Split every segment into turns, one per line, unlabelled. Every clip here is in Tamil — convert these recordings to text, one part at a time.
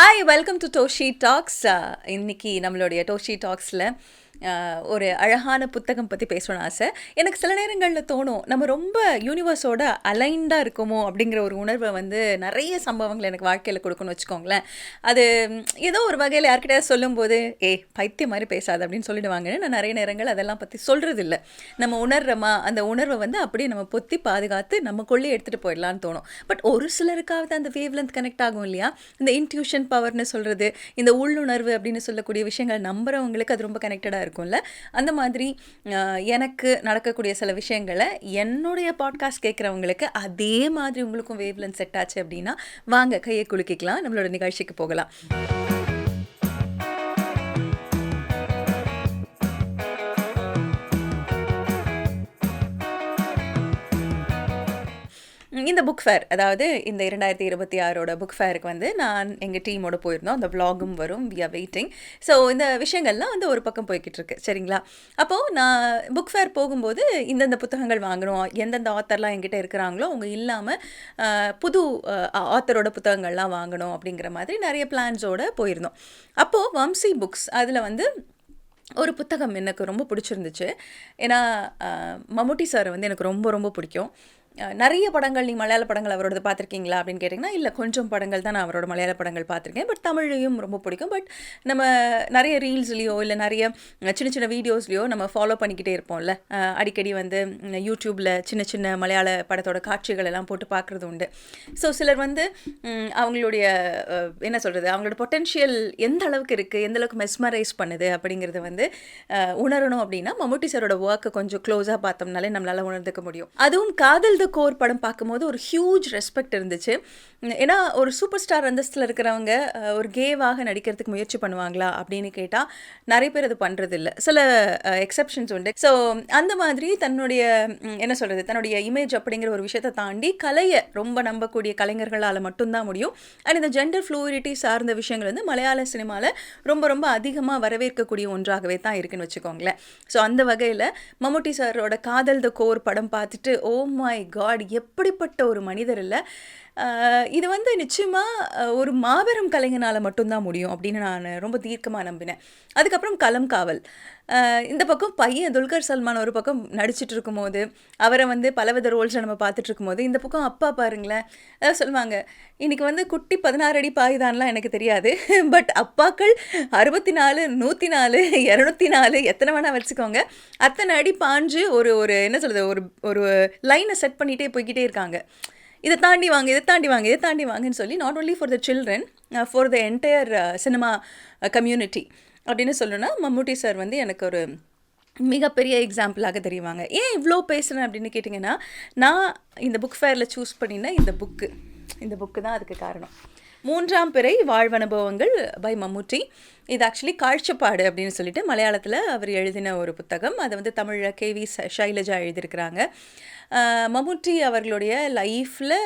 Hi, welcome to Doshi talks. இன்னைக்கு நம்மளுடைய டோஷி டாக்ஸில் ஒரு அழகான புத்தகம் பற்றி பேசணும்னு ஆசை. எனக்கு சில நேரங்களில் தோணும், நம்ம ரொம்ப யூனிவர்ஸோட அலைண்டாக இருக்குமோ அப்படிங்கிற ஒரு உணர்வை நிறைய சம்பவங்கள் எனக்கு வாழ்க்கையில் கொடுக்கணும்னு வச்சுக்கோங்களேன். அது ஏதோ ஒரு வகையில் யார்கிட்டயாவது சொல்லும்போது பைத்தியம் மாதிரி பேசாது அப்படின்னு சொல்லிடுவாங்கன்னு நான் நிறைய நேரங்கள் அதெல்லாம் பற்றி சொல்கிறது இல்லை. நம்ம உணர்றோமா, அந்த உணர்வை அப்படியே நம்ம பொத்தி பாதுகாத்து நமக்குள்ளே எடுத்துகிட்டு போயிடலான்னு தோணும். பட் ஒரு சிலருக்காவது அந்த வேவ் லென்த் கனெக்ட் ஆகும் இல்லையா? இந்த இன்ட்யூஷன் பவர்னு சொல்கிறது, இந்த உள்ளுணர்வு அப்படின்னு சொல்லக்கூடிய விஷயங்கள் நம்புறவங்களுக்கு அது ரொம்ப கனெக்டடாக இருக்கும்ல. அந்த மாதிரி எனக்கு நடக்கக்கூடிய சில விஷயங்களை என்னுடைய பாட்காஸ்ட் கேட்குறவங்களுக்கு அதே மாதிரி உங்களுக்கும் வேவ் லென்த் செட் ஆச்சு அப்படின்னா வாங்க கையை குலுக்கிக்கலாம், நம்மளோட நிகழ்ச்சிக்கு போகலாம். இந்த புக் ஃபேர், அதாவது இந்த 2026 புக் ஃபேருக்கு நான் எங்கள் டீமோட போயிருந்தோம். அந்த விலாகும் வரும், வி ஆர் வெயிட்டிங். ஸோ இந்த விஷயங்கள்லாம் ஒரு பக்கம் போய்கிட்டு இருக்கு, சரிங்களா? அப்போது நான் புக் ஃபேர் போகும்போது இந்தந்த புத்தகங்கள் வாங்கணும், எந்தெந்த ஆத்தர்லாம் என்கிட்ட இருக்கிறாங்களோ அவங்க இல்லாமல் புது ஆத்தரோட புத்தகங்கள்லாம் வாங்கணும் அப்படிங்கிற மாதிரி நிறைய பிளான்ஸோடு போயிருந்தோம். அப்போது வம்சி புக்ஸ் அதில் ஒரு புத்தகம் எனக்கு ரொம்ப பிடிச்சிருந்துச்சு. ஏன்னா மம்முட்டி சார் எனக்கு ரொம்ப ரொம்ப பிடிக்கும். நிறைய படங்கள், நீ மலையாள படங்கள் அவரோடது பார்த்துருக்கீங்களா அப்படின்னு கேட்டிங்கன்னா, இல்லை, கொஞ்சம் படங்கள் தான் நான் அவரோட மலையாள படங்கள் பார்த்துருக்கேன். பட் தமிழையும் ரொம்ப பிடிக்கும். பட் நம்ம நிறைய ரீல்ஸ்லேயோ இல்லை நிறைய சின்ன சின்ன வீடியோஸ்லேயோ நம்ம ஃபாலோ பண்ணிக்கிட்டே இருப்போம்ல. அடிக்கடி யூடியூப்பில் சின்ன சின்ன மலையாள படத்தோட காட்சிகள் எல்லாம் போட்டு பார்க்குறது உண்டு. ஸோ சிலர் அவங்களுடைய என்ன சொல்கிறது, அவங்களோட பொட்டென்ஷியல் எந்த அளவுக்கு இருக்குது, எந்த அளவுக்கு மெஸ்மரைஸ் பண்ணுது அப்படிங்கிறது உணரணும் அப்படின்னா மம்முட்டி சாரோட ஒர்க்கை கொஞ்சம் க்ளோஸாக பார்த்தோம்னாலே நம்மளால் உணர்ந்துக்க முடியும். அதுவும் காதல் த கோர் படம் பார்க்கும்போது ஒரு ஹியூஜ் ரெஸ்பெக்ட் இருந்துச்சு. ஏன்னா ஒரு சூப்பர் ஸ்டார் அந்தஸ்தில் இருக்கிறவங்க ஒரு கேவாக நடிக்கிறதுக்கு முயற்சி பண்ணுவாங்களா அப்படின்னு கேட்டால் நிறைய பேர் அது பண்ணுறது இல்லை, சில எக்ஸப்ஷன்ஸ் உண்டு. ஸோ அந்த மாதிரி தன்னுடைய என்ன சொல்கிறது, தன்னுடைய இமேஜ் அப்படிங்கிற ஒரு விஷயத்தை தாண்டி கலையை ரொம்ப நம்பக்கூடிய கலைஞர்களால் மட்டும்தான் முடியும். அண்ட் இந்த ஜெண்டர் ஃப்ளூயிடிட்டி சார்ந்த விஷயங்கள் மலையாள சினிமாவில் ரொம்ப ரொம்ப அதிகமாக வரவேற்கக்கூடிய ஒன்றாகவே தான் இருக்குன்னு வச்சுக்கோங்களேன். ஸோ அந்த வகையில் மம்முட்டி சாரோட காதல் த கோர் படம் பார்த்துட்டு ஓ மை காட், எப்படிப்பட்ட ஒரு மனிதர் இல்லை, இது நிச்சயமாக ஒரு மாபெரும் கலைஞனால் மட்டும்தான் முடியும் அப்படின்னு நான் ரொம்ப தீர்க்கமாக நம்பினேன். அதுக்கப்புறம் களம் காவல், இந்த பக்கம் பையன் துல்கர் சல்மான் ஒரு பக்கம் நடிச்சிட்டு இருக்கும்போது அவரை பலவித ரோல்ஸை நம்ம பார்த்துட்டு இருக்கும்போது, இந்த பக்கம் அப்பா பாருங்களேன், அதாவது சொல்லுவாங்க, இன்றைக்கி குட்டி 16 அடி பாய்தான்லாம் எனக்கு தெரியாது, பட் அப்பாக்கள் 64, 104, 204 எத்தனை வேணால் வச்சுக்கோங்க, அத்தனை அடி பாஞ்சு ஒரு ஒரு என்ன சொல்கிறது, ஒரு லைனை செட் பண்ணிகிட்டே போய்கிட்டே இருக்காங்க. இதை தாண்டி வாங்க, இதை தாண்டி வாங்க, இதை தாண்டி வாங்கன்னு சொல்லி, not only for the children, for the entire cinema community அப்படின்னு சொல்லணும்னா மம்முட்டி சார் எனக்கு ஒரு மிகப்பெரிய எக்ஸாம்பிளாக தெரியுவாங்க. ஏன் இவ்வளோ பேசுகிறேன் அப்படின்னு கேட்டிங்கன்னா, நான் இந்த புக் ஃபேரில் சூஸ் பண்ணின இந்த புக்கு தான் அதுக்கு காரணம். 3ஆம் பிறை வாழ்வனுபவங்கள் பை மம்முட்டி. இது ஆக்சுவலி காழ்ச்சப்பாடு அப்படின்னு சொல்லிட்டு மலையாளத்தில் அவர் எழுதின ஒரு புத்தகம். அதை தமிழில் KV ஷைலஜா எழுதியிருக்கிறாங்க. மம்முட்டி அவர்களுடைய லைஃப்பில்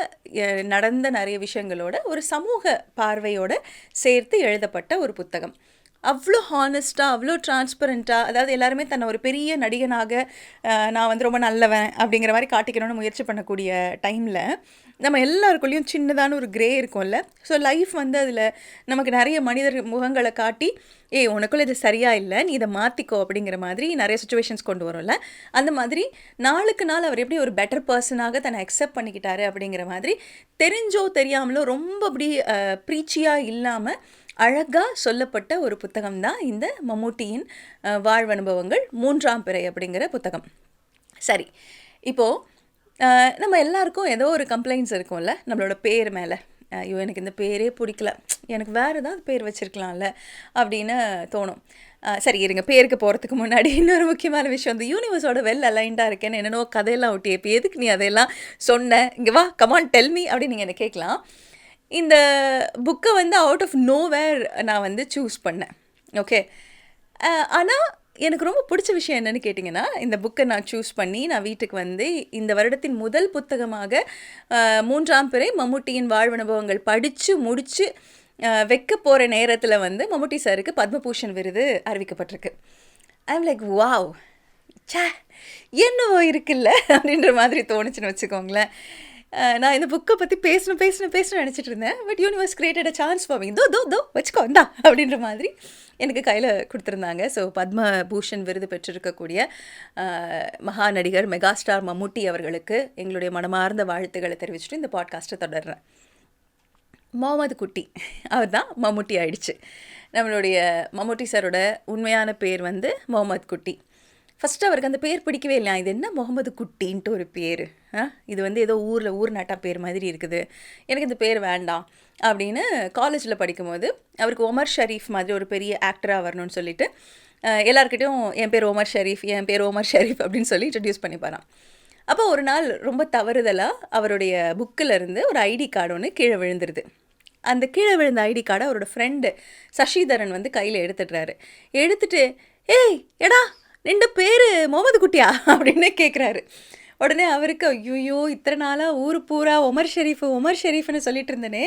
நடந்த நிறைய விஷயங்களோட ஒரு சமூக பார்வையோடு சேர்த்து எழுதப்பட்ட ஒரு புத்தகம். அவ்வளோ ஹானஸ்ட்டாக, அவ்வளோ டிரான்ஸ்பரண்ட்டாக, அதாவது எல்லாருமே தன்னை ஒரு பெரிய நடிகனாக நான் ரொம்ப நல்லவன் அப்படிங்கிற மாதிரி காட்டிக்கணும்னு முயற்சி பண்ணக்கூடிய டைமில் நம்ம எல்லாருக்குள்ளேயும் சின்னதான ஒரு கிரே இருக்கும்ல. ஸோ லைஃப் அதில் நமக்கு நிறைய மனிதர் முகங்களை காட்டி உனக்குள்ளே இது சரியாக இல்லை, நீ இதை மாற்றிக்கோ அப்படிங்கிற மாதிரி நிறைய சுச்சுவேஷன்ஸ் கொண்டு வரும்ல. அந்த மாதிரி நாளுக்கு நாள் அவர் எப்படி ஒரு பெட்டர் பர்சனாக தன்னை அக்செப்ட் பண்ணிக்கிட்டாரு அப்படிங்கிற மாதிரி தெரிஞ்சோ தெரியாமலோ ரொம்ப அப்படி ப்ரீச்சியாக இல்லாமல் அழகாக சொல்லப்பட்ட ஒரு புத்தகம் தான் இந்த மம்முட்டியின் வாழ்வனுபவங்கள் 3ஆம் பிறை அப்படிங்கிற புத்தகம். சரி, இப்போது நம்ம எல்லாருக்கும் ஏதோ ஒரு கம்ப்ளைண்ட்ஸ் இருக்கும்ல நம்மளோட பேர் மேலே. ஐயோ, எனக்கு இந்த பேரே பிடிக்கல, எனக்கு வேறு ஏதாவது பேர் வச்சுருக்கலாம்ல அப்படின்னு தோணும். சரி இருங்க, பேருக்கு போகிறதுக்கு முன்னாடி இன்னொரு முக்கியமான விஷயம், இந்த யூனிவர்ஸோட வெல் அலைண்டாக இருக்கேன்னு என்னென்னோ கதையெல்லாம் ஒட்டி, இப்போ எதுக்கு நீ அதையெல்லாம் சொன்ன, இங்கே வா, கமான் டெல் மீ அப்படின்னு நீங்கள் என்ன கேட்கலாம். இந்த புக்கை அவுட் ஆஃப் நோவேர் நான் சூஸ் பண்ணேன், ஓகே. ஆனால் எனக்கு ரொம்ப பிடிச்ச விஷயம் என்னென்னு கேட்டிங்கன்னா, இந்த புக்கை நான் சூஸ் பண்ணி நான் வீட்டுக்கு இந்த வருடத்தின் முதல் புத்தகமாக 3ஆம் பிறை மம்முட்டியின் வாழ்வனுபவங்கள் படித்து முடித்து வைக்க போகிற நேரத்தில் மம்முட்டி சாருக்கு பத்மபூஷன் விருது அறிவிக்கப்பட்டிருக்கு. ஐ எம் லைக் வாவ், சே என்னவோ இருக்குல்ல அப்படின்ற மாதிரி தோணுச்சுன்னு வச்சுக்கோங்களேன். நான் இந்த புக்கை பற்றி பேசணும்னு நினச்சிட்டு இருந்தேன். But universe created a chance for me. தோ வச்சுக்கோ இந்தா அப்படின்ற மாதிரி எனக்கு கையில் கொடுத்துருந்தாங்க. ஸோ பத்மபூஷன் விருது பெற்றிருக்கக்கூடிய மகா நடிகர் மெகாஸ்டார் மம்முட்டி அவர்களுக்கு எங்களுடைய மனமார்ந்த வாழ்த்துக்களை தெரிவிச்சுட்டு இந்த பாட்காஸ்ட்டை தொடர்றேன். முகமது குட்டி அவர் தான் மம்முட்டி ஆயிடுச்சு. நம்மளுடைய மம்முட்டி சாரோட உண்மையான பேர் வந்து முகமது குட்டி. ஃபஸ்ட்டு அவருக்கு அந்த பேர் பிடிக்கவே இல்லையா, இது என்ன முகமது குட்டின்ட்டு ஒரு பேர், இது வந்து ஏதோ ஊர் நாட்டா பேர் மாதிரி இருக்குது, எனக்கு இந்த பேர் வேண்டாம் அப்படின்னு காலேஜில் படிக்கும்போது அவருக்கு ஒமர் ஷரீஃப் மாதிரி ஒரு பெரிய ஆக்டராக வரணும்னு சொல்லிட்டு எல்லாருக்கிட்டையும் என் பேர் ஒமர் ஷரீஃப் அப்படின்னு சொல்லி இன்ட்ரடியூஸ் பண்ணிப்பாரான். அப்போ ஒரு நாள் ரொம்ப தவறுதலாக அவருடைய புக்கில் இருந்து ஒரு ஐடி கார்டு ஒன்று கீழே விழுந்துருது. அந்த கீழே விழுந்த ஐடி கார்டை அவரோட ஃப்ரெண்டு சசிதரன் வந்து கையில் எடுத்துட்டு ஏய் எடா ரெண்டு பேர் முகமது குட்டியா அப்படின்னு கேட்குறாரு. உடனே அவருக்கு ஐயோ இத்தனை நாளாக ஊர் பூரா ஒமர் ஷெரீஃப்னு சொல்லிட்டு இருந்தேனே,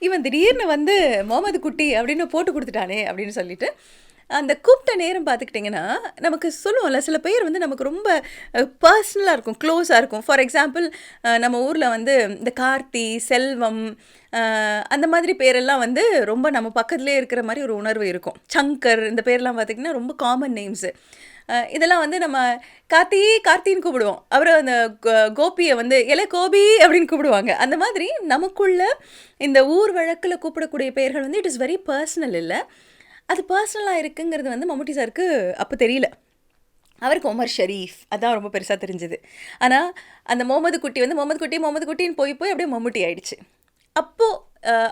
இவன் திடீர்னு வந்து முகமது குட்டி அப்படின்னு போட்டு கொடுத்துட்டானே அப்படின்னு சொல்லிட்டு அந்த கூப்பிட்ட நேரம் பார்த்துக்கிட்டிங்கன்னா நமக்கு சொல்லுவோம்ல, சில பேர் வந்து நமக்கு ரொம்ப பர்சனலாக இருக்கும், க்ளோஸாக இருக்கும். ஃபார் எக்ஸாம்பிள் நம்ம ஊரில் வந்து இந்த கார்த்தி, செல்வம் அந்த மாதிரி பேரெல்லாம் வந்து ரொம்ப நம்ம பக்கத்துலேயே இருக்கிற மாதிரி ஒரு உணர்வு இருக்கும். சங்கர் இந்த பேர்லாம் பார்த்திங்கன்னா ரொம்ப காமன் நேம்ஸு. இதெல்லாம் வந்து நம்ம கார்த்தின்னு கூப்பிடுவோம். அப்புறம் அந்த கோபியை வந்து கோபி அப்படின்னு கூப்பிடுவாங்க. அந்த மாதிரி நமக்குள்ள இந்த ஊர் வழக்கில் கூப்பிடக்கூடிய பெயர்கள் வந்து இட் இஸ் வெரி பர்சனல். இல்லை, அது பர்சனலாக இருக்குங்கிறது வந்து மம்முட்டி சாருக்கு அப்போ தெரியல. அவருக்கு ஒமர் ஷரீஃப் அதான் ரொம்ப பெருசாக தெரிஞ்சுது. ஆனால் அந்த முகமது குட்டின்னு போய் அப்படியே மம்முட்டி ஆயிடுச்சு. அப்போது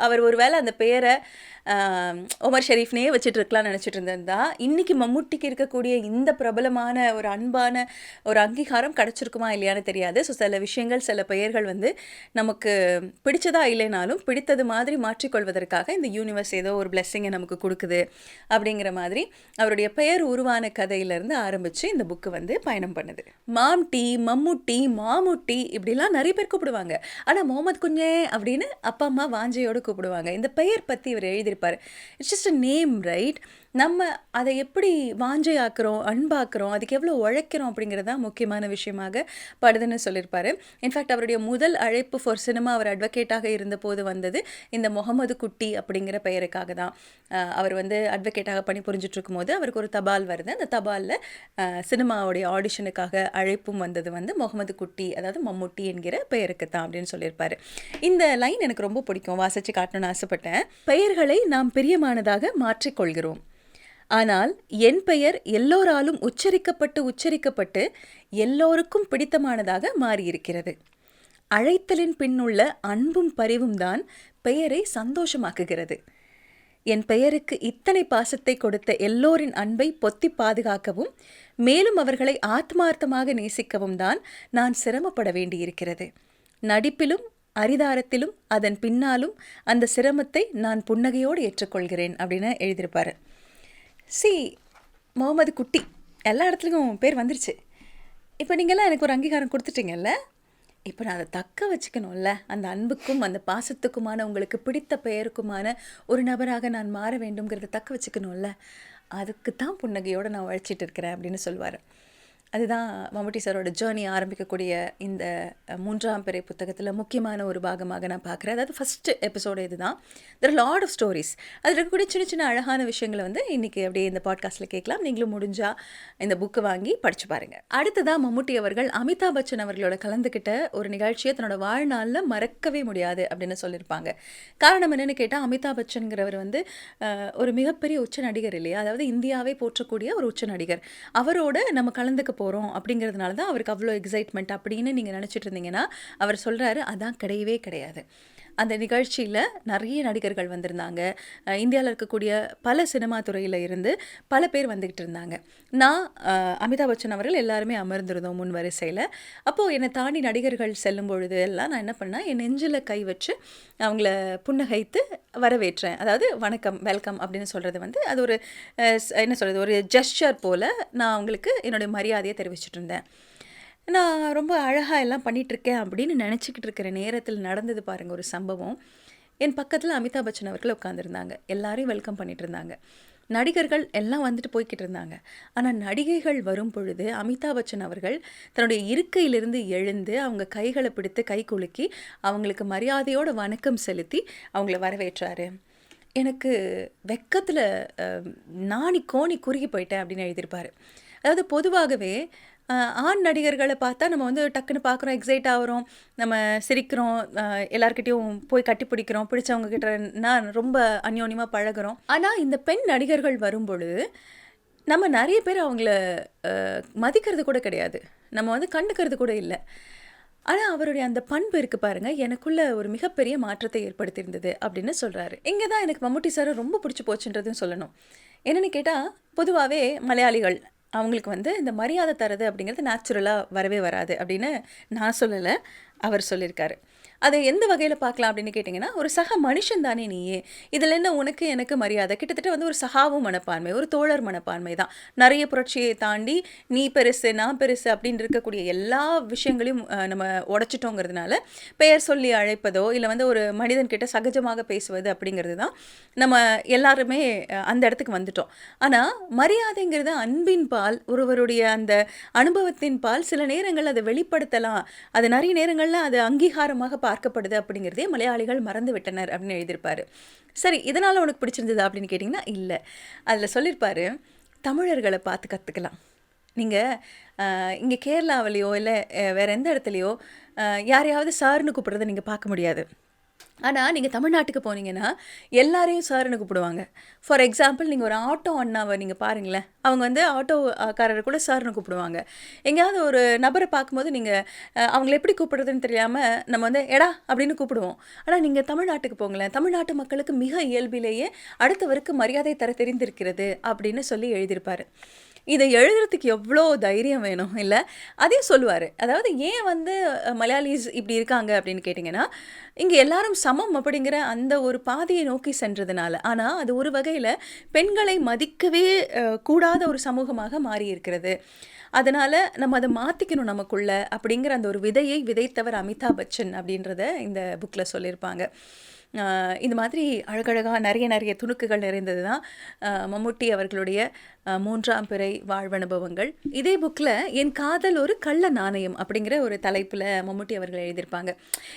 அவர் ஒரு வேளை அந்த பேரை ஒமர் ஷெரீஃப்னே வச்சுட்டு இருக்கலாம்னு நினச்சிட்டு இருந்திருந்தா இன்றைக்கி மம்முட்டிக்கு இருக்கக்கூடிய இந்த பிரபலமான ஒரு அன்பான ஒரு அங்கீகாரம் கிடச்சிருக்குமா இல்லையான்னு தெரியாது. ஸோ சில விஷயங்கள், சில பெயர்கள் வந்து நமக்கு பிடிச்சதா இல்லைனாலும் பிடித்தது மாதிரி மாற்றிக்கொள்வதற்காக இந்த யூனிவர்ஸ் ஏதோ ஒரு பிளெஸ்ஸிங்கை நமக்கு கொடுக்குது அப்படிங்கிற மாதிரி அவருடைய பெயர் உருவான கதையிலேருந்து ஆரம்பித்து இந்த புக்கு வந்து பயணம் பண்ணுது. மாம்டி, மம்முட்டி, மாமுட்டி இப்படிலாம் நிறைய பேர் கூப்பிடுவாங்க. ஆனால் முகமது குஞ்சே அப்படின்னு அப்பா அம்மா வாஞ்சையோடு கூப்பிடுவாங்க. இந்த பெயர் பற்றி இவர் எழுதியிருப்பார். It's just a name, right? நம்ம அதை எப்படி வாஞ்சையாக்குறோம், அன்பாக்குறோம், அதுக்கு எவ்வளோ உழைக்கிறோம் அப்படிங்கிறது தான் முக்கியமான விஷயமாக படுதுன்னு சொல்லியிருப்பார். இன்ஃபேக்ட் அவருடைய முதல் அழைப்பு ஃபார் சினிமா அவர் அட்வொகேட்டாக இருந்தபோது வந்தது இந்த முகமது குட்டி அப்படிங்கிற பெயருக்காக தான். அவர் வந்து அட்வொகேட்டாக பணி புரிஞ்சிட்டு இருக்கும்போது அவருக்கு ஒரு தபால் வருது. அந்த தபாலில் சினிமாவுடைய ஆடிஷனுக்காக அழைப்பும் வந்தது வந்து முகமது குட்டி, அதாவது மம்முட்டி என்கிற பெயருக்கு தான் அப்படின்னு சொல்லியிருப்பார். இந்த லைன் எனக்கு ரொம்ப பிடிக்கும், வாசித்து காட்டணும்னு ஆசைப்பட்டேன். பெயர்களை நாம் பிரியமானதாக மாற்றிக்கொள்கிறோம், ஆனால் என் பெயர் எல்லோராலும் உச்சரிக்கப்பட்டு எல்லோருக்கும் பிடித்தமானதாக மாறியிருக்கிறது. அழைத்தலின் பின்னுள்ள அன்பும் பரிவும் தான் பெயரை சந்தோஷமாக்குகிறது. என் பெயருக்கு இத்தனை பாசத்தை கொடுத்த எல்லோரின் அன்பை பொத்தி பாதுகாக்கவும் மேலும் அவர்களை ஆத்மார்த்தமாக நேசிக்கவும் தான் நான் சிரமப்பட வேண்டியிருக்கிறது. நடிப்பிலும் அரிதாரத்திலும் அதன் பின்னாலும் அந்த சிரமத்தை நான் புன்னகையோடு ஏற்றுக்கொள்கிறேன் அப்படின்னு எழுதியிருப்பார். முகமது குட்டி எல்லா இடத்துலையும் பேர் வந்துருச்சு. இப்போ நீங்கள்லாம் எனக்கு ஒரு அங்கீகாரம் கொடுத்துட்டீங்கல்ல, இப்போ நான் அதை தக்க வச்சுக்கணும்ல. அந்த அன்புக்கும் அந்த பாசத்துக்குமான, உங்களுக்கு பிடித்த பெயருக்குமான ஒரு நபராக நான் மாற வேண்டும்ங்கிறத தக்க வச்சுக்கணும்ல. அதுக்கு தான் புன்னகையோடு நான் உழைச்சிட்டு இருக்கிறேன் அப்படின்னு சொல்லுவார். அதுதான் மம்முட்டி சாரோட ஜேர்னி ஆரம்பிக்கக்கூடிய இந்த 3ஆம் பிறை புத்தகத்தில் முக்கியமான ஒரு பாகமாக நான் பார்க்குறேன். அதாவது ஃபஸ்ட்டு எபிசோடு இது தான். There lot of stories. அதில் இருக்கக்கூடிய சின்ன சின்ன அழகான விஷயங்களை வந்து இன்றைக்கி அப்படியே இந்த பாட்காஸ்ட்டில் கேட்கலாம். நீங்களும் முடிஞ்சால் இந்த புக்கை வாங்கி படித்து பாருங்கள். அடுத்ததாக மம்முட்டி அவர்கள் அமிதாப் பச்சன் அவர்களோட கலந்துக்கிட்ட ஒரு நிகழ்ச்சியை தன்னோட வாழ்நாளில் மறக்கவே முடியாது அப்படின்னு சொல்லியிருப்பாங்க. காரணம் என்னென்னு கேட்டால், அமிதாப் பச்சன்கிறவர் வந்து ஒரு மிகப்பெரிய உச்ச நடிகர் இல்லையா, அதாவது இந்தியாவே போற்றக்கூடிய ஒரு உச்ச நடிகர். அவரோட நம்ம கலந்துக்க போகிறோம் அப்படிங்கிறதுனால தான் அவருக்கு அவ்வளோ எக்ஸைட்மெண்ட் அப்படின்னு நீங்கள் நினச்சிட்டு இருந்தீங்கன்னா, அவர் சொல்கிறாரு அதான் கிடையவே கிடையாது. அந்த நிகழ்ச்சியில் நிறைய நடிகர்கள் வந்திருந்தாங்க. இந்தியாவில் இருக்கக்கூடிய பல சினிமா துறையில் இருந்து பல பேர் வந்துக்கிட்டு இருந்தாங்க. நான் அமிதாப் பச்சன் அவர்கள் எல்லாருமே அமர்ந்திருந்தோம் முன் வரிசையில். அப்போது என்னை தாண்டி நடிகர்கள் செல்லும் பொழுது எல்லாம் நான் என்ன பண்ணேன், என் நெஞ்சில் கை வச்சு அவங்கள புன்னகைத்து வரவேற்றேன். அதாவது வணக்கம், வெல்கம் அப்படின்னு சொல்கிறது வந்து அது ஒரு என்ன சொல்கிறது, ஒரு ஜெஸ்டர் போல் நான் அவங்களுக்கு என்னுடைய மரியாதையை தெரிவிச்சிட்டு இருந்தேன். நான் ரொம்ப அழகாக எல்லாம் பண்ணிகிட்ருக்கேன் அப்படின்னு நினச்சிக்கிட்டு இருக்கிற நேரத்தில் நடந்தது பாருங்கள் ஒரு சம்பவம். என் பக்கத்தில் அமிதாப் பச்சன் அவர்கள் உட்காந்துருந்தாங்க. எல்லாரையும் வெல்கம் பண்ணிகிட்டு இருந்தாங்க. நடிகர்கள் எல்லாம் வந்துட்டு போய்க்கிட்டு இருந்தாங்க. ஆனா நடிகைகள் வரும் பொழுது அமிதாப் பச்சன் அவர்கள் தன்னுடைய இருக்கையிலிருந்து எழுந்து அவங்க கைகள பிடித்து கைகுலுக்கி அவங்களுக்கு மரியாதையோட வணக்கம் செலுத்தி அவங்கள வரவேற்றாரு. எனக்கு வெட்கத்துல அ நாணி கோணி குறுகி போயிட்டேன் அப்படின்னு எழுதியிருப்பாரு. அதாவது பொதுவாகவே ஆண் நடிகர்கள பார்த்தா நம்ம வந்து டக்குன்னு பார்க்குறோம், எக்ஸைட் ஆகுறோம், நம்ம சிரிக்கிறோம், எல்லார்கிட்டயும் போய் கட்டிப்பிடிக்கிறோம், பிடிச்சவங்க கிட்டனா ரொம்ப அந்யோன்யமா பழகுறோம். ஆனா இந்த பெண் நடிகர்கள் வரும்பொழுது, நம்ம நெறைய பேர் அவங்கள மதிக்கிறது கூட கிடையாது. நம்ம வந்து கண்டுக்கிறது கூட இல்ல. ஆனா அவருடைய அந்த பண்பு இருக்கு பாருங்க, எனக்குள்ள ஒரு மிகப்பெரிய மாற்றத்தை ஏற்படுத்தியிருந்தது அப்படின்னு சொல்றாரு. இங்க தான் எனக்கு மம்முட்டி சார ரொம்ப பிடிச்சு போச்சுன்றதும் சொல்லணும். என்னன்னு கேட்டா, பொதுவாவே மலையாளிகள் அவங்களுக்கு வந்து இந்த மரியாதை தர்றது அப்படிங்கிறது நேச்சுரலா வரவே வராது அப்படின்னு நான் சொல்லல. அவர் சொல்லியிருக்காரு. அதை எந்த வகையில பார்க்கலாம் அப்படின்னு கேட்டிங்கன்னா, ஒரு சக மனுஷன் தானே நீயே! இதில என்ன உனக்கு எனக்கு மரியாதை? கிட்டத்தட்ட வந்து ஒரு சகாவும் மனப்பான்மை, ஒரு தோழர் மனப்பான்மை தான். நெறைய புரட்சியை தாண்டி நீ பெருசு, நான் பெருசு அப்படின்னு இருக்கக்கூடிய எல்லா விஷயங்களையும் நம்ம உடைச்சிட்டோங்கிறதுனால, பெயர் சொல்லி அழைப்பதோ, இல்ல வந்து ஒரு மனிதன்கிட்ட சகஜமாக பேசுவது அப்படிங்கிறது தான் நம்ம எல்லாருமே அந்த இடத்துக்கு வந்துட்டோம். ஆனா, மரியாதைங்கிறது அன்பின் பால், ஒருவருடைய அந்த அனுபவத்தின் பால் சில நேரங்கள்ல அத வெளிப்படுத்தலாம். அது நெறைய நேரங்கள்ல அது அங்கீகாரமாக பார்க்கப்படுது அப்படிங்கிறதே மலையாளிகள் மறந்து விட்டனர் அப்படின்னு எழுதியிருப்பாரு. சரி, இதனால உனக்கு பிடிச்சிருந்ததா அப்படின்னு கேட்டிங்கன்னா, இல்ல. அதுல சொல்லியிருப்பாரு, தமிழர்கள பார்த்து கத்துக்கலாம். நீங்க இங்க கேரளாவிலயோ, இல்ல வேற எந்த இடத்துலயோ யாரையாவது சார்ன்னு கூப்பிடுறத நீங்க பார்க்க முடியாது. ஆனா, நீங்க தமிழ்நாட்டுக்கு போனீங்கன்னா, எல்லாரையும் சார்ன்னு கூப்பிடுவாங்க. ஃபார் எக்ஸாம்பிள் நீங்க ஒரு ஆட்டோ அண்ணாவ நீங்க பாருங்களேன். அவங்க வந்து ஆட்டோ காரர கூட சார்ன்னு கூப்பிடுவாங்க. எங்கேயாவது ஒரு நபர பார்க்கும்போது நீங்க அவங்கள எப்படி கூப்பிடுறதுன்னு தெரியாம நம்ம வந்து எடா அப்படின்னு கூப்பிடுவோம். ஆனா, நீங்க தமிழ்நாட்டுக்கு போங்களேன். தமிழ்நாட்டு மக்களுக்கு மிக இயல்பிலேயே அடுத்தவருக்கு மரியாதை தர தெரிந்திருக்கிறது அப்படின்னு சொல்லி எழுதியிருப்பாரு. இத எழுதுறதுக்கு எவ்ளோ தைரியம் வேணும் இல்ல? அதையும் சொல்லுவாரு. அதாவது ஏன் வந்து மலையாளிஸ் இப்படி இருக்காங்க அப்படின்னு கேட்டீங்கன்னா, இங்க எல்லாரும் சமம் அப்படிங்கிற அந்த ஒரு பாதையை நோக்கி சென்றதுனால. ஆனா, அது ஒரு வகையில பெண்களை மதிக்கவே கூடாத ஒரு சமூகமாக மாறியிருக்கிறது. அதனால நம்ம அத மாத்திக்கணும் நமக்குள்ள அப்படிங்கிற அந்த ஒரு விதையை விதைத்தவர் அமிதாப் பச்சன் அப்படின்றத இந்த புக்ல சொல்லியிருப்பாங்க. இந்த மாதிரி அழகழகா நெறைய துணுக்குகள் நிறைந்தது தான் மம்முட்டி அவர்களுடைய 3ஆம் பிறை வாழ்வனுபவங்கள். இதே புக்ல என் காதல் ஒரு கள்ள நாணயம் அப்படிங்கிற ஒரு தலைப்புல மம்முட்டி அவர்கள் எழுதியிருப்பாங்க.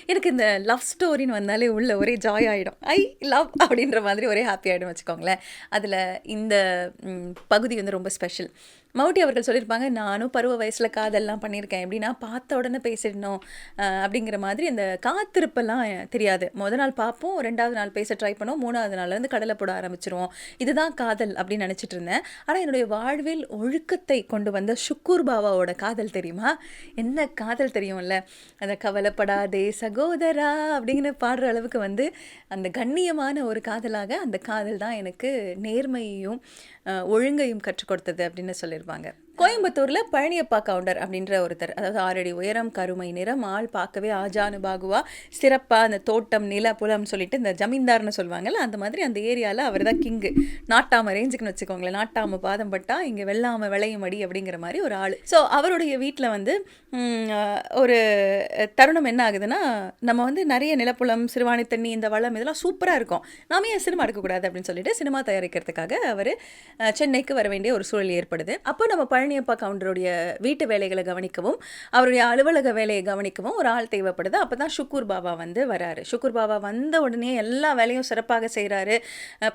எனக்கு இந்த லவ் ஸ்டோரின்னு வந்தாலே உள்ள ஒரே ஜாய் ஆயிடும். ஐ லவ் அப்படின்ற மாதிரி ஒரே ஹாப்பி ஆயிடும் வச்சுக்கோங்களேன். அதுல இந்த பகுதி வந்து ரொம்ப ஸ்பெஷல். மம்முட்டி அவர்கள் சொல்லியிருப்பாங்க, நானும் பருவ வயசுல காதல்லாம் பண்ணியிருக்கேன். எப்படின்னா பார்த்த உடனே பேசிடணும் அப்படிங்கிற மாதிரி அந்த காத்திருப்பெல்லாம் தெரியாது. மொத நாள் பார்ப்போம், 2வது நாள் பேச ட்ரை பண்ணுவோம், 3வது நாள்லேருந்து கடலை போட ஆரம்பிச்சுருவோம். இதுதான் காதல் அப்படின்னு நினச்சிட்டு இருந்தேன். ஆனா என்னுடைய வாழ்வில் ஒழுக்கத்தை கொண்டு வந்த ஷுக்கூர் பாவாவோட காதல் தெரியுமா? என்ன காதல் தெரியும்ல? அந்த கவலைப்படாதே சகோதரா அப்படிங்கிற பாடுற அளவுக்கு வந்து அந்த கண்ணியமான ஒரு காதலாக அந்த காதல் தான் எனக்கு நேர்மையையும் ஒழுங்கையும் கற்றுக் கொடுத்தது அப்படின்னு சொல்லியிருப்பாங்க. கோயம்புத்தூர்ல பழனியப்பா கவுண்டர் அப்படின்ற ஒருத்தர், அதாவது 6 அடி உயரம், கருமை நிறம், ஆள் பார்க்கவே ஆஜானு பாகுவா, சிறப்பா அந்த தோட்டம் நில புலம் சொல்லிட்டு இந்த ஜமீன்தார்னு சொல்லுவாங்கல்ல, அந்த மாதிரி அந்த ஏரியால அவர் தான் கிங்கு. நாட்டாம ரேஞ்சுக்குன்னு வச்சுக்கோங்களேன். நாட்டாம பாதம் பட்டா இங்க வெள்ளாம விளையும் அடி அப்படிங்கிற மாதிரி ஒரு ஆள். ஸோ அவருடைய வீட்டில் வந்து ஒரு தருணம் என்ன ஆகுதுன்னா, நம்ம வந்து நிறைய நிலப்புலம், சிறுவாணி தண்ணி, இந்த வளம் இதெல்லாம் சூப்பராக இருக்கும். நாம ஏன் சினிமா எடுக்கக்கூடாது அப்படின்னு சொல்லிட்டு சினிமா தயாரிக்கிறதுக்காக அவர் சென்னைக்கு வர வேண்டிய ஒரு சூழல் ஏற்படுது. அப்போ நம்ம பழனியப்பா கவுண்டருடைய வீட்டு வேலைகளை கவனிக்கவும், அவருடைய அலுவலக வேலையை கவனிக்கவும் ஒரு ஆள் தேவைப்படுது. அப்போ தான் ஷுக்கூர் பாபா வந்து வராரு. ஷுக்கூர் பாபா வந்த உடனே எல்லா வேலையும் சிறப்பாக செய்கிறாரு.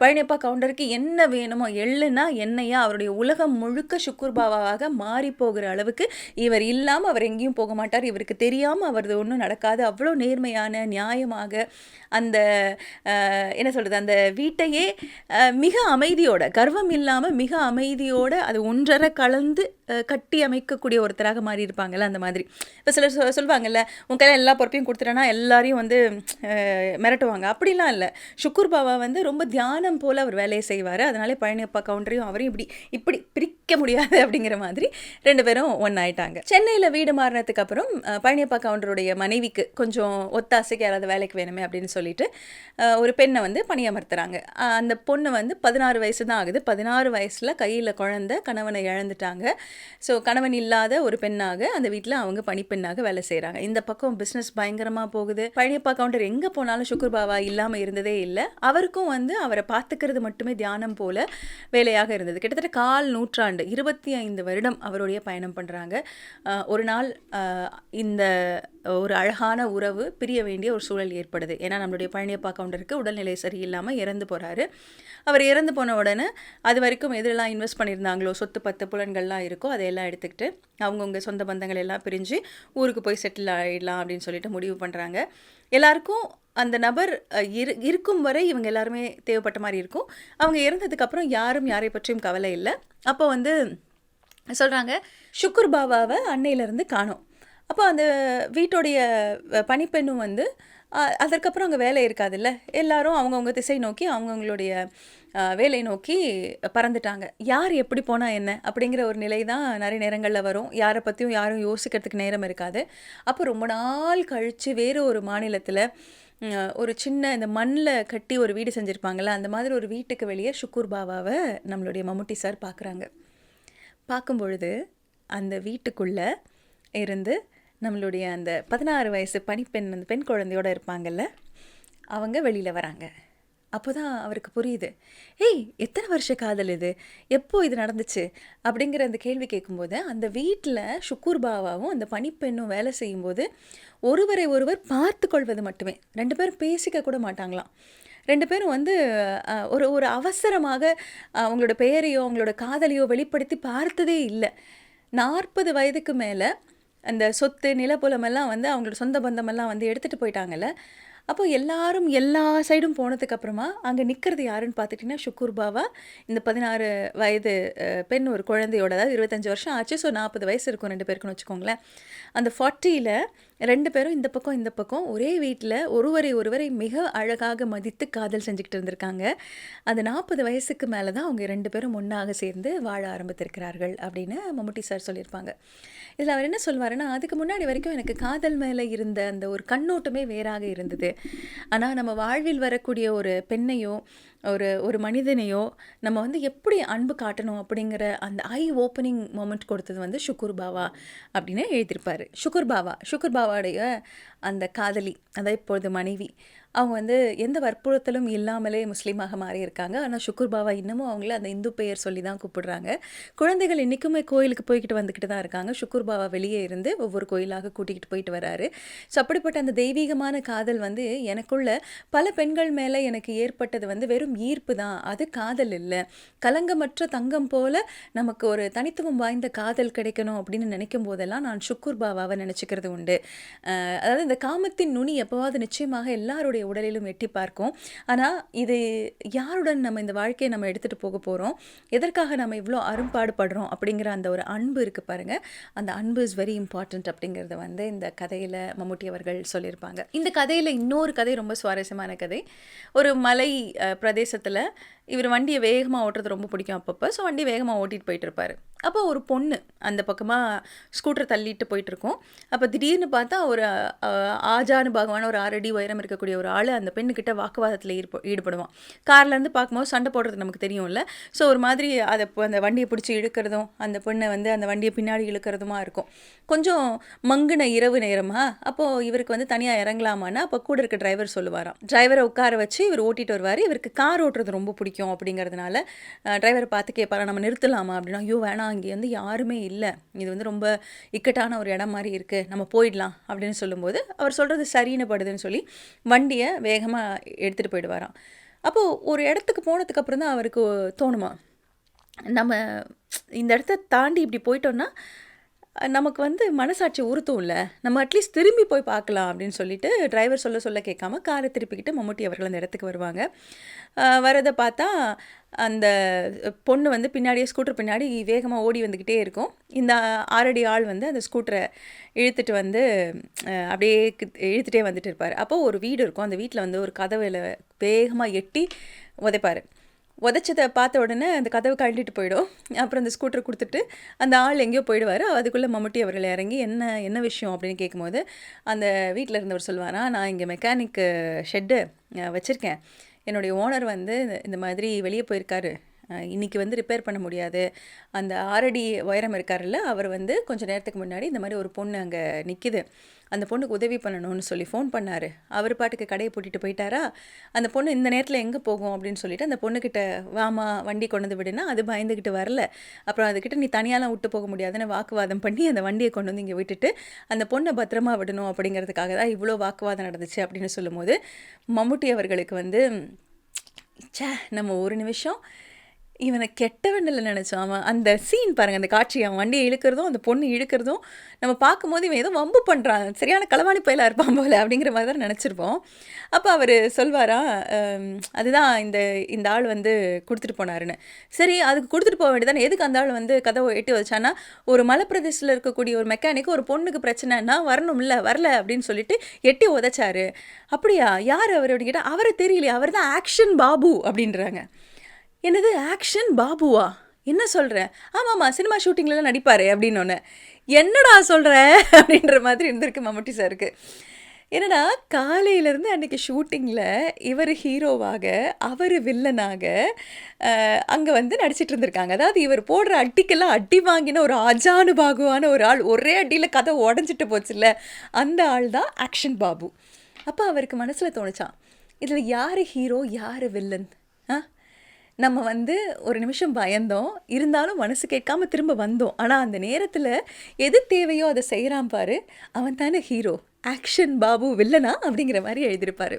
பழனியப்பா கவுண்டருக்கு என்ன வேணுமோ, எள்ளுனா எண்ணெயா, அவருடைய உலகம் முழுக்க ஷுக்கூர் பாபாவாக மாறி போகிற அளவுக்கு இவர் இல்லாமல் அவர் எங்கேயும் போக மாட்டார். இவருக்கு தெரியாமல் அவரது ஒன்றும் நடக்காது. அவ்வளோ நேர்மையான நியாயமாக அந்த என்ன சொல்கிறது, அந்த வீட்டையே மிக அமைதியோட, கர்வம் இல்லாமல் மிக அமைதியோட அது ஒன்றரை கலந்து கட்டி அமைக்கக்கூடிய ஒருத்தராக மாறி இருப்பாங்கல்ல, அந்த மாதிரி. இப்போ சிலர் சொல்லுவாங்கல்ல, உன் கையில் எல்லா பொறுப்பையும் கொடுத்துட்டேன்னா எல்லாரையும் வந்து மிரட்டுவாங்க. அப்படிலாம் இல்லை. ஷுக்கூர் பாபா வந்து ரொம்ப தியானம் போல் அவர் வேலையை செய்வார். அதனாலே பழனியப்பா கவுண்டரையும் அவரையும் இப்படி இப்படி பிரிக்க பிரிக்க முடியாது அப்படிங்கிற மாதிரி 2 பேரும் ஒன்றாயிட்டாங்க. சென்னையில் வீடு மாறினதுக்கு அப்புறம் பழனியப்பா கவுண்டருடைய மனைவிக்கு கொஞ்சம் ஒத்தாசைக்கு யாராவது வேலைக்கு வேணுமே அப்படின்னு சொல்லிட்டு ஒரு பெண்ணை வந்து பணியமர்த்துறாங்க. அந்த பொண்ணு வந்து 16 வயசு தான் ஆகுது. 16 வயசில் கையில் குழந்தை, கணவனை இழந்துட்டாங்க. ஸோ கணவன் இல்லாத ஒரு பெண்ணாக அந்த வீட்டில் அவங்க பணிப்பெண்ணாக வேலை செய்கிறாங்க. இந்த பக்கம் பிஸ்னஸ் பயங்கரமாக போகுது. பழனியப்பா கவுண்டர் எங்கே போனாலும் சுக்குர் பாவா இல்லாமல் இருந்ததே இல்லை. அவருக்கும் வந்து அவரை பார்த்துக்கிறது மட்டுமே தியானம் போல வேலையாக இருந்தது. கிட்டத்தட்ட 1/4 நூற்றாண்டு 25 வருடம் அவருடைய பயணம் பண்ணுறாங்க. ஒரு நாள் இந்த ஒரு அழகான உறவு பிரிய வேண்டிய ஒரு சூழல் ஏற்படுது. ஏன்னா நம்மளுடைய பழனியப்பா கவுண்டருக்கு உடல்நிலை சரியில்லாமல் இறந்து போகிறாரு. அவர் இறந்து போன உடனே அது வரைக்கும் எதிரெல்லாம் இன்வெஸ்ட் பண்ணியிருந்தாங்களோ, சொத்து பத்து புலன்கள்லாம் இருக்கோ அதையெல்லாம் எடுத்துக்கிட்டு அவங்கவுங்க சொந்த பந்தங்கள் எல்லாம் பிரிஞ்சு ஊருக்கு போய் செட்டில் ஆகிடலாம் அப்படின்னு சொல்லிட்டு முடிவு பண்ணுறாங்க. எல்லாருக்கும் அந்த நபர் இருக்கும் வரை இவங்க எல்லாருமே தேவைப்பட்ட மாதிரி இருக்கும். அவங்க இறந்ததுக்கப்புறம் யாரும் யாரை பற்றியும் கவலை இல்லை. அப்போ வந்து சொல்கிறாங்க, சுக்குர் பாவாவை அன்னையிலேருந்து காணோம். அப்போ அந்த வீட்டோடைய பணிப்பெண்ணும் வந்து அதற்கப்புறம் அங்கே வேலை இருக்காதுல்ல, எல்லாரும் அவங்கவுங்க திசை நோக்கி அவங்கவுங்களுடைய வேலை நோக்கி பறந்துட்டாங்க. யார் எப்படி போனால் என்ன அப்படிங்கிற ஒரு நிலை தான் நிறைய நேரங்களில் வரும். யாரை பற்றியும் யாரும் யோசிக்கிறதுக்கு நேரம் இருக்காது. அப்போ ரொம்ப நாள் கழித்து வேறு ஒரு மாநிலத்தில் ஒரு சின்ன இந்த மண்ணில் கட்டி ஒரு வீடு செஞ்சுருப்பாங்கள்ல, அந்த மாதிரி ஒரு வீட்டுக்கு வெளியே சுக்குர் பாவாவை நம்மளுடைய மம்முட்டி சார் பார்க்குறாங்க. பார்க்கும் பொழுது அந்த வீட்டுக்குள்ளே இருந்து நம்மளுடைய அந்த 16 வயசு பணிப்பெண், அந்த பெண் குழந்தையோடு இருப்பாங்கல்ல, அவங்க வெளியில் வராங்க. அப்போ தான் அவருக்கு புரியுது, ஏய் எத்தனை வருஷ காதல் இது, எப்போ இது நடந்துச்சு அப்படிங்கிற அந்த கேள்வி கேட்கும்போது, அந்த வீட்டில் சுக்குர் பாவாவும் அந்த பணிப்பெண்ணும் வேலை செய்யும்போது ஒருவரை ஒருவர் பார்த்து கொள்வது மட்டுமே, 2 பேரும் பேசிக்க கூட மாட்டாங்களாம். 2 பேரும் வந்து ஒரு ஒரு அவசரமாக அவங்களோட பெயரையோ அவங்களோட காதலையோ வெளிப்படுத்தி பார்த்ததே இல்லை. 40 வயதுக்கு மேலே அந்த சொத்து நிலப்புலமெல்லாம் வந்து அவங்களோட சொந்த பந்தமெல்லாம் வந்து எடுத்துகிட்டு போயிட்டாங்கல்ல. அப்போ எல்லாரும் எல்லா சைடும் போனதுக்கப்புறமா அங்கே நிற்கிறது யாருன்னு பார்த்துட்டிங்கன்னா சுக்குர் பாவா, இந்த 16 வயது பெண் ஒரு குழந்தையோட, அதாவது 25 வருஷம் ஆச்சு. ஸோ 40 வயசு இருக்கும் 2 பேருக்குன்னு வச்சுக்கோங்களேன். அந்த 40ல் 2 பேரும் இந்த பக்கம் இந்த பக்கம் ஒரே வீட்டில் ஒருவரை மிக அழகாக மதித்து காதல் செஞ்சுக்கிட்டு இருந்திருக்காங்க. அந்த 40 வயசுக்கு மேலே தான் அவங்க 2 பேரும் ஒன்றாக சேர்ந்து வாழ ஆரம்பித்திருக்கிறார்கள் அப்படின்னு மம்முட்டி சார் சொல்லியிருப்பாங்க. இதில் அவர் என்ன சொல்வாருன்னா, அதுக்கு முன்னாடி வரைக்கும் எனக்கு காதல் மேலே இருந்த அந்த ஒரு கண்ணோட்டமே வேறாக இருந்தது. ஆனால் நம்ம வாழ்வில் வரக்கூடிய ஒரு பெண்ணையோ ஒரு மனிதனையோ நம்ம வந்து எப்படி அன்பு காட்டணும் அப்படிங்கிற அந்த ஐ ஓப்பனிங் மொமெண்ட் கொடுத்தது வந்து சுக்குர் பாவா அப்படின்னு எழுதியிருப்பார். சுக்குர் பாவாவுடைய அந்த காதலி, அதாவது இப்பொழுது மனைவி, அவங்க வந்து எந்த வற்புறுத்தலும் இல்லாமலே முஸ்லீமாக மாறியிருக்காங்க. ஆனால் சுக்குர் பாவா இன்னமும் அவங்கள அந்த இந்து பெயர் சொல்லி தான் கூப்பிடுறாங்க. குழந்தைகள் இன்றைக்குமே கோயிலுக்கு போய்கிட்டு வந்துக்கிட்டு தான் இருக்காங்க. சுக்குர் பாவா வெளியே இருந்து ஒவ்வொரு கோயிலாக கூட்டிகிட்டு போயிட்டு வராரு. ஸோ அப்படிப்பட்ட அந்த தெய்வீகமான காதல் வந்து எனக்குள்ள பல பெண்கள் மேலே எனக்கு ஏற்பட்டது வந்து வெறும் ஈர்ப்பு தான், அது காதல் இல்லை. கலங்கமற்ற தங்கம் போல நமக்கு ஒரு தனித்துவம் வாய்ந்த காதல் கிடைக்கணும் அப்படின்னு நினைக்கும் போதெல்லாம் நான் சுக்குர் பாவாவை நினச்சிக்கிறது உண்டு. அதாவது இந்த காமத்தின் நுனி எப்போவாது நிச்சயமாக எல்லாருடைய உடலிலும் எட்டி பார்க்கும். ஆனால் இது யாருடன் நம்ம இந்த வாழ்க்கையை நம்ம எடுத்துகிட்டு போக போகிறோம், எதற்காக நம்ம இவ்வளோ அரும்பாடுபடுறோம் அப்படிங்கிற அந்த ஒரு அன்பு இருக்குது பாருங்கள், அந்த அன்பு இஸ் வெரி இம்பார்ட்டண்ட் அப்படிங்கிறத வந்து இந்த கதையில் மம்முட்டி அவர்கள் சொல்லியிருப்பாங்க. இந்த கதையில் இன்னொரு கதை ரொம்ப சுவாரஸ்யமான கதை. ஒரு மலை பிரதேசத்தில் இவர் வண்டியை வேகமாக ஓட்டுறது ரொம்ப பிடிக்கும் அப்பப்போ. ஸோ வண்டி வேகமாக ஓட்டிகிட்டு போயிட்டு இருப்பார். அப்போ ஒரு பொண்ணு அந்த பக்கமாக ஸ்கூட்டர் தள்ளிட்டு போயிட்டுருக்கோம். அப்போ திடீர்னு பார்த்தா ஒரு ஆஜானு பாகமான ஒரு 6 அடி உயரம் இருக்கக்கூடிய ஒரு ஆள் அந்த பெண்ணுக்கிட்ட வாக்குவாதத்தில் ஈடுபடுவான். கார்லேருந்து பார்க்கும்போது சண்டை போடுறது நமக்கு தெரியும்ல. ஸோ ஒரு மாதிரி அந்த வண்டியை பிடிச்சி இழுக்கிறதும் அந்த பெண்ணை வந்து அந்த வண்டியை பின்னாடி இழுக்கிறதுமா இருக்கும். கொஞ்சம் மங்குன இரவு நேரமாக அப்போது இவருக்கு வந்து தனியாக இறங்கலாமான்னா அப்போ கூட இருக்க டிரைவர் சொல்லுவாராம். டிரைவரை உட்கார வச்சு இவர் ஓட்டிகிட்டு வருவார். இவருக்கு கார் ஓட்டுறது ரொம்ப பிடிக்கும் அப்படிங்கிறதுனால டிரைவரை பார்த்து கேட்பாரா, நம்ம நிறுத்தலாமா அப்படின்னா, ஐயோ வேணாம், இங்கே வந்து யாருமே இல்லை, இது வந்து ரொம்ப இக்கட்டான ஒரு இடம் மாதிரி இருக்குது, நம்ம போயிடலாம் அப்படின்னு சொல்லும்போது அவர் சொல்கிறது சரின்னு படுதுன்னு சொல்லி வண்டியை வேகமாக எடுத்துகிட்டு போயிடுவாராம். அப்போது ஒரு இடத்துக்கு போனதுக்கப்புறம் தான் அவருக்கு தோணுமா, நம்ம இந்த இடத்த தாண்டி இப்படி போயிட்டோன்னா நமக்கு வந்து மனசாட்சி உறுத்தும்ல, நம்ம அட்லீஸ்ட் திரும்பி போய் பார்க்கலாம் அப்படின்னு சொல்லிட்டு டிரைவர் சொல்ல கேட்காம காரை திருப்பிக்கிட்டு மம்முட்டி அவர்கள் அந்த இடத்துக்கு வருவாங்க. வரதை பார்த்தா அந்த பொண்ணு வந்து பின்னாடியே ஸ்கூட்டர் பின்னாடி வேகமாக ஓடி வந்துக்கிட்டே இருக்கும். இந்த 6 அடி ஆள் வந்து அந்த ஸ்கூட்டரை இழுத்துட்டு வந்து அப்படியே இழுத்துகிட்டே வந்துட்டு இருப்பார். அப்போது ஒரு வீடு இருக்கும். அந்த வீட்டில் வந்து ஒரு கதவில் வேகமாக எட்டி உதைப்பார். உதச்சத பார்த்த உடனே அந்த கதவு கழட்டிட்டு போயிடும். அப்புறம் அந்த ஸ்கூட்டர் குடுத்துட்டு, அந்த ஆள் எங்கேயோ போயிடுவாரு. அதுக்குள்ள மம்முட்டி அவர்கள் இறங்கி, என்ன விஷயம்?" அப்படின்னு கேட்கும்போது, அந்த வீட்ல இருந்தவர் சொல்லுவாராம், "நான் இங்க மெக்கானிக் ஷெட்டு வச்சிருக்கேன். என்னுடைய ஓனர் வந்து இந்த மாதிரி வெளிய போயிருக்காரு. இன்னைக்கு வந்து ரிப்பேர் பண்ண முடியாது. அந்த 6 அடி உயரம் இருக்காருல்ல, அவர் வந்து கொஞ்ச நேரத்துக்கு முன்னாடி இந்த மாரி ஒரு பொண்ணு அங்க நிக்குது. அந்த பொண்ணுக்கு உதவி பண்ணணும்னு சொல்லி ஃபோன் பண்ணாரு. அவர் பாட்டுக்கு கடைய பூட்டிட்டு போயிட்டாரா, அந்த பொண்ணு இந்த நேரத்தில எங்க போகும் அப்படின்னு சொல்லிட்டு அந்த பொண்ணுகிட்ட, "வாம்மா வண்டி கொண்டு வந்து விடுன்னா" அது பயந்துகிட்டு வரல. அப்புறம் அதுகிட்ட, "நீ தனியாலாம் விட்டு போக முடியாதுன்னு" வாக்குவாதம் பண்ணி அந்த வண்டிய கொண்டு வந்து இங்க விட்டுட்டு, அந்த பொண்ண பத்திரமா விடணும் அப்படிங்கிறதுக்காக தான் இவ்ளோ வாக்குவாதம் நடந்துச்சு அப்படின்னு சொல்லும்போது, மம்முட்டி அவர்களுக்கு வந்து, ச்சே! நம்ம ஒரு நிமிஷம் இவன கெட்டவன்ல நெனச்சோம். அவன் அந்த சீன் பாருங்க, அந்த காட்சி அவன் வண்டிய இழுக்கிறதும், அந்த பொண்ணு இழுக்கிறதும், நம்ம பார்க்கும்போது இவன் ஏதோ வம்பு பண்றான். சரியான களவாணி பயலா இருப்பான் போல அப்படிங்கிற மாரி தான் நெனச்சிருப்போம். அப்ப அவரு சொல்வாராம், அதுதான் இந்த ஆள் வந்து குடுத்துட்டு போனாருன்னு. சரி, அதுக்கு குடுத்துட்டு போக வேண்டியது தானே. எதுக்கு அந்த ஆள் வந்து கதவ எட்டி உதைச்சான்னா, ஒரு மலைப்பிரதேசத்தில இருக்கக்கூடிய ஒரு மெக்கானிக் ஒரு பொண்ணுக்கு பிரச்சனைன்னா வரணும்ல, வரல அப்படின்னு சொல்லிட்டு எட்டி உதைச்சாரு. அப்படியா? யார் அவரு? அப்படின்னு கேட்டா, அவர தெரியலையே. அவர் தான் ஆக்ஷன் பாபு அப்படின்றாங்க. என்னது ஆக்ஷன் பாபுவா? என்ன சொல்ற? ஆமாமா, சினிமா ஷூட்டிங்லலாம் நடிப்பாரே அப்டின்னோனே, என்னடா சொல்ற? அப்டின்ற மாதிரி இருந்திருக்கு மம்முட்டி சாருக்கு. என்னடா காலையிலேருந்து அன்னைக்கு ஷூட்டிங்கில இவரு ஹீரோவாக, அவரு வில்லனாக அங்க வந்து நடிச்சிட்டு இருந்திருக்காங்க. அதாவது இவர் போடுற அடிக்கெல்லாம் அடி வாங்கின ஒரு ஆஜானுபாகுவான ஒரு ஆள். ஒரே அடியில கதை உடைஞ்சிட்டு போச்சுல்ல, அந்த ஆள் தான் ஆக்ஷன் பாபு. அப்ப அவருக்கு மனசுல தோணுச்சாம், இதுல யாரு ஹீரோ? யாரு வில்லன்? ஆ? நம்ம வந்து ஒரு நிமிஷம் பயந்தோம். இருந்தாலும் மனசு கேட்காம திரும்ப வந்தோம். ஆனா, அந்த நேரத்துல எது தேவையோ அத செய்றான் பாரு, அவன் தானே ஹீரோ. ஆக்ஷன் பாபு வில்லனா? அப்படிங்கிற மாரி எழுதியிருப்பாரு.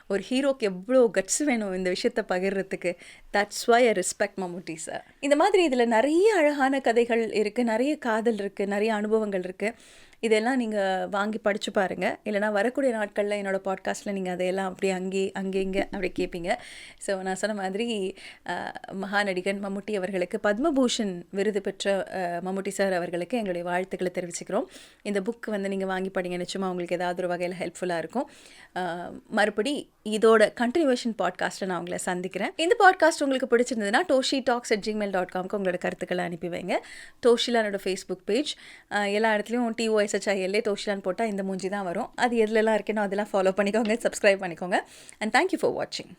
ஒரு ஹீரோக்கு எவ்ளோ கட்ஸ் வேணும் இந்த விஷயத்த பகிர்றதுக்கு. That's why I respect Mammootty sir. இந்த மாதிரி இதில நெறைய அழகான கதைகள் இருக்கு. நெறைய காதல் இருக்கு. நெறைய அனுபவங்கள் இருக்கு. இதெல்லாம் நீங்க வாங்கி படிச்சு பாருங்க. இல்லன்னா வரக்கூடிய நாட்கள்ல என்னோட பாட்காஸ்ட்ல நீங்க அதையெல்லாம் அப்படியே அங்கே இங்க அப்படியே கேட்பீங்க. ஸோ நான் சொன்ன மாதிரி அ மகாநடிகன் மம்முட்டி அவர்களுக்கு பத்மபூஷன் விருது பெற்ற மம்முட்டி சார் அவர்களுக்கு எங்களுடைய வாழ்த்துக்கள தெரிவிச்சுக்கிறோம். இந்த புக் வந்து நீங்க வாங்கி படிங்க. நிச்சயமா உங்களுக்கு ஏதாவது ஒரு வகையில ஹெல்ப்ஃபுல்லா இருக்கும். மறுபடி இதோட கன்டினியூவேஷன் பாட்காஸ்ட்ல நான் உங்கள சந்திக்கிறேன். இந்த பாட்காஸ்ட் உங்களுக்கு பிடிச்சிருந்ததுன்னா toshitoks@gmail.comக்கு உங்களோட கருத்துக்கள அனுப்பி வைங்க. டோஷிலா என்னோட ஃபேஸ்புக் பேஜ். எல்லா இடத்துலயும் TOSHILA டோஷிலான்னு போட்டா இந்த மூஞ்சி தான் வரும். அது எதுலலாம் இருக்கேனோ அதெல்லாம் ஃபாலோ பண்ணிக்கோங்க, சப்ஸ்கிரைப் பண்ணிக்கோங்க. அண்ட் தேங்க் யூ ஃபார் வாட்சிங்.